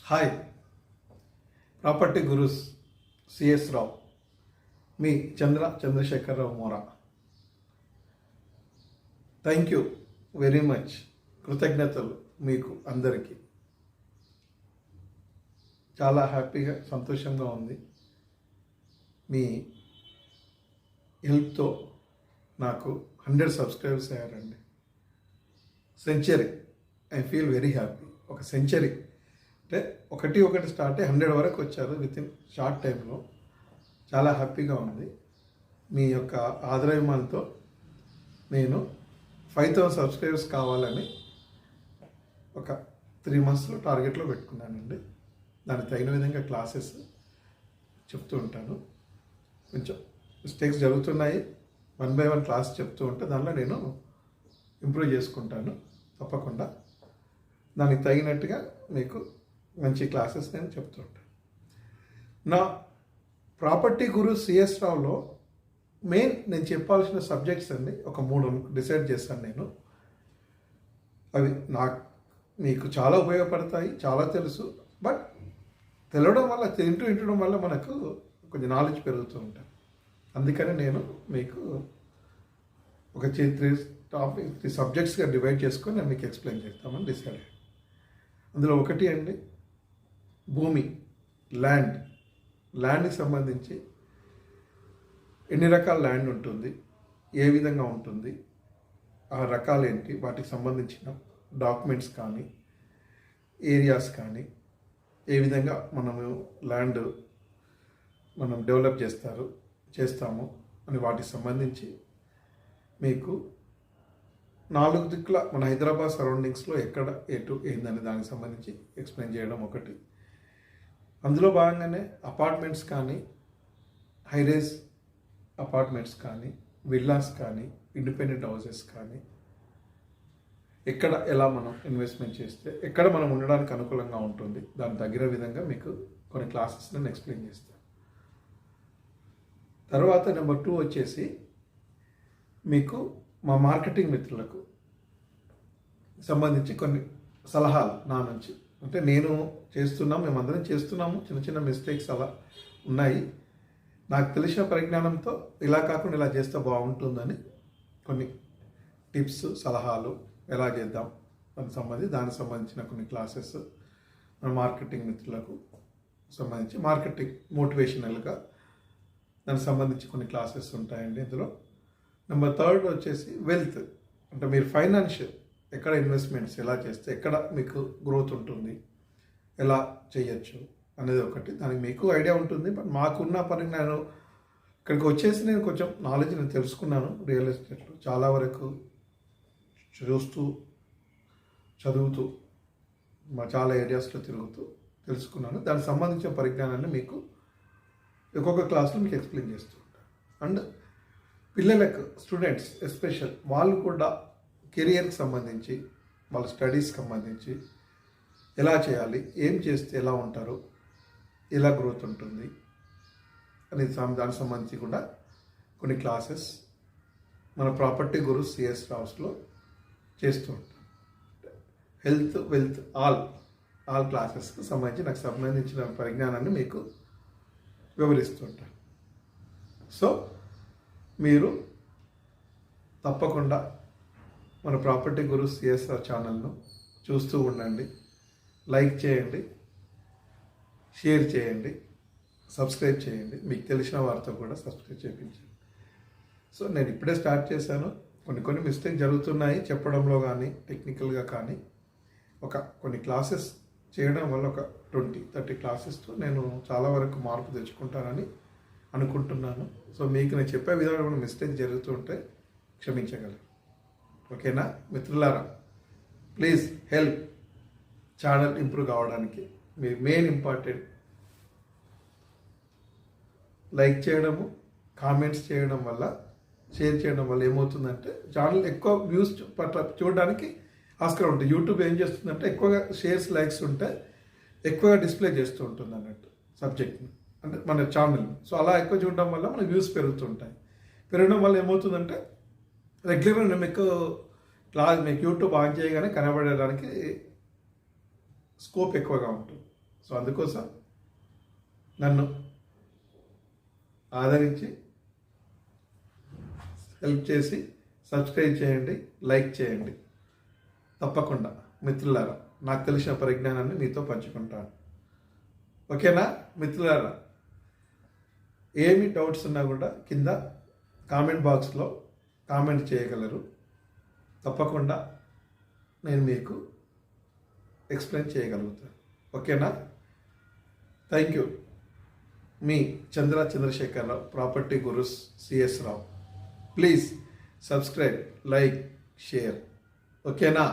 Hi, property gurus CS Rao, మీ చంద్రశేఖరరావు మోరా. Thank you very much. కృతజ్ఞతలు మీకు అందరికీ. చాలా హ్యాపీగా సంతోషంగా ఉంది. మీ హెల్ప్తో నాకు 100 సబ్స్క్రైబర్స్ అయ్యారండి. Century. I feel very happy. ఒక సెంచరీ అంటే ఒకటి స్టార్ట్ అయ్యి 100 వరకు వచ్చారు విత్ ఇన్ షార్ట్ టైంలో. చాలా హ్యాపీగా ఉంది. మీ యొక్క ఆదరాభిమానంతో నేను 5000 సబ్స్క్రైబర్స్ కావాలని ఒక 3 మంత్స్లో టార్గెట్లో పెట్టుకున్నానండి. దానికి తగిన విధంగా క్లాసెస్ చెప్తూ ఉంటాను. కొంచెం మిస్టేక్స్ జరుగుతున్నాయి. 1 by 1 క్లాస్ చెప్తూ ఉంటే దానిలో నేను ఇంప్రూవ్ చేసుకుంటాను తప్పకుండా. దానికి తగినట్టుగా మీకు మంచి క్లాసెస్ నేను చెప్తూ ఉంటాను. నా ప్రాపర్టీ గురు సిఎస్ రావులో మెయిన్ నేను చెప్పాల్సిన సబ్జెక్ట్స్ అన్ని ఒక 3 డిసైడ్ చేశాను నేను. అవి మీకు చాలా ఉపయోగపడతాయి, చాలా తెలుసు. బట్ తెలవడం వల్ల, వింటడం వల్ల మనకు కొంచెం నాలెడ్జ్ పెరుగుతూ ఉంటుంది. అందుకని నేను మీకు ఒక 3 సబ్జెక్ట్స్గా డివైడ్ చేసుకొని నేను మీకు ఎక్స్ప్లెయిన్ చేస్తామని డిసైడ్ అయ్యాను. అందులో ఒకటి అండి, భూమి, ల్యాండ్కి సంబంధించి ఎన్ని రకాల ల్యాండ్ ఉంటుంది, ఏ విధంగా ఉంటుంది, ఆ రకాలు ఏంటి, వాటికి సంబంధించిన డాక్యుమెంట్స్ కానీ ఏరియాస్ కానీ ఏ విధంగా ల్యాండ్ మనం డెవలప్ చేస్తాము అని వాటికి సంబంధించి మీకు 4 దిక్కుల మన హైదరాబాద్ సరౌండింగ్స్లో ఎక్కడ ఎటు ఏందని దానికి సంబంధించి ఎక్స్ప్లెయిన్ చేయడం ఒకటి. అందులో భాగంగానే అపార్ట్మెంట్స్ కానీ, హైరేజ్ అపార్ట్మెంట్స్ కానీ, విల్లాస్ కానీ, ఇండిపెండెంట్ హౌసెస్ కానీ, ఎక్కడ ఎలా మనం ఇన్వెస్ట్మెంట్ చేస్తే ఎక్కడ మనం ఉండడానికి అనుకూలంగా ఉంటుంది, దానికి తగిన విధంగా మీకు కొన్ని క్లాసెస్ నేను ఎక్స్ప్లెయిన్ చేస్తాను. తర్వాత నెంబర్ 2 వచ్చేసి మీకు మా మార్కెటింగ్ మిత్రులకు సంబంధించి కొన్ని సలహాలు నా నుంచి. అంటే మేమందరం చేస్తున్నాము, చిన్న మిస్టేక్స్ అలా ఉన్నాయి. నాకు తెలిసిన పరిజ్ఞానంతో ఇలా కాకుండా ఇలా చేస్తే బాగుంటుందని కొన్ని టిప్స్, సలహాలు ఎలా చేద్దాం దానికి సంబంధించిన కొన్ని క్లాసెస్ మన మార్కెటింగ్ మిత్రులకు సంబంధించి, మార్కెటింగ్ మోటివేషనల్గా దానికి సంబంధించి కొన్ని క్లాసెస్ ఉంటాయండి ఇందులో. నెంబర్ 3 వచ్చేసి వెల్త్. అంటే మీరు ఫైనాన్షియల్ ఎక్కడ ఇన్వెస్ట్మెంట్స్ ఎలా చేస్తే ఎక్కడ మీకు గ్రోత్ ఉంటుంది, ఎలా చేయొచ్చు అనేది ఒకటి. దానికి మీకు ఐడియా ఉంటుంది. బట్ మాకున్న పరిజ్ఞానం ఇక్కడికి వచ్చేసి నేను కొంచెం నాలెడ్జ్ నేను తెలుసుకున్నాను. రియల్ ఎస్టేట్లో చాలా వరకు చదువుతూ చాలా ఏరియాస్లో తిరుగుతూ తెలుసుకున్నాను. దానికి సంబంధించిన పరిజ్ఞానాన్ని మీకు ఒక్కొక్క క్లాస్లో మీకు ఎక్స్ప్లెయిన్ చేస్తూ ఉంటాను. అండ్ పిల్లలకు, స్టూడెంట్స్ ఎస్పెషల్ వాళ్ళు కూడా కెరియర్కి సంబంధించి, వాళ్ళ స్టడీస్కి సంబంధించి ఎలా చేయాలి, ఏం చేస్తే ఎలా ఉంటారు, ఎలా గ్రోత్ ఉంటుంది అనేది దానికి సంబంధించి కూడా కొన్ని క్లాసెస్ మన ప్రాపర్టీ గురు సిఎస్ రావుస్లో చేస్తూ ఉంటాం. హెల్త్, వెల్త్, ఆల్ క్లాసెస్కి సంబంధించి నాకు సంబంధించిన పరిజ్ఞానాన్ని మీకు వివరిస్తుంటాను. సో మీరు తప్పకుండా మన ప్రాపర్టీ గురు సిఎస్ఆర్ ఛానల్ను చూస్తూ ఉండండి. లైక్ చేయండి, షేర్ చేయండి, సబ్స్క్రైబ్ చేయండి. మీకు తెలిసిన వారితో కూడా సబ్స్క్రైబ్ చేయించండి. సో నేను ఇప్పుడే స్టార్ట్ చేశాను. కొన్ని మిస్టేక్ జరుగుతున్నాయి చెప్పడంలో కానీ, టెక్నికల్గా కానీ. కొన్ని క్లాసెస్ చేయడం వల్ల ఒక 20-30 క్లాసెస్తో నేను చాలా వరకు మార్పు తెచ్చుకుంటానని అనుకుంటున్నాను. సో మీకు నేను చెప్పే విధంగా మిస్టేక్ జరుగుతుంటే క్షమించగలరు. ఓకేనా మిత్రులారా? ప్లీజ్ హెల్ప్ ఛానల్ ఇంప్రూవ్ కావడానికి. మీ మెయిన్ ఇంపార్టెంట్ లైక్ చేయడము, కామెంట్స్ చేయడం వల్ల, షేర్ చేయడం వల్ల ఏమవుతుందంటే ఛానల్ ఎక్కువ వ్యూస్ చూడడానికి ఆస్కారం ఉంటుంది. యూట్యూబ్ ఏం చేస్తుందంటే ఎక్కువగా షేర్స్, లైక్స్ ఉంటే ఎక్కువగా డిస్ప్లే చేస్తూ ఉంటుంది అన్నట్టు సబ్జెక్ట్ని, అంటే మన ఛానల్. సో అలా ఎక్కువ చూడడం వల్ల మన వ్యూస్ పెరుగుతుంటాయి. పెరగడం వల్ల ఏమవుతుందంటే రెగ్యులర్గా మీకు యూట్యూబ్ ఆన్ చేయగానే కనబడడానికి స్కోప్ ఎక్కువగా ఉంటుంది. సో అందుకోసం నన్ను ఆదరించి హెల్ప్ చేసి సబ్స్క్రైబ్ చేయండి, లైక్ చేయండి. తప్పకుండా మిత్రులారా, నాకు తెలిసిన పరిజ్ఞానాన్ని మీతో పంచుకుంటాను. ఓకేనా మిత్రులారా? ఏమి డౌట్స్ ఉన్నా కూడా కింద కామెంట్ బాక్స్లో కామెంట్ చేయగలరు. తప్పకుండా నేను మీకు ఎక్స్ప్లెయిన్ చేయగలుగుతాను. ఓకేనా? Thank you. మీ Chandrasekhara Rao, property gurus CS Rao. Please subscribe, like, share. ఓకేనా?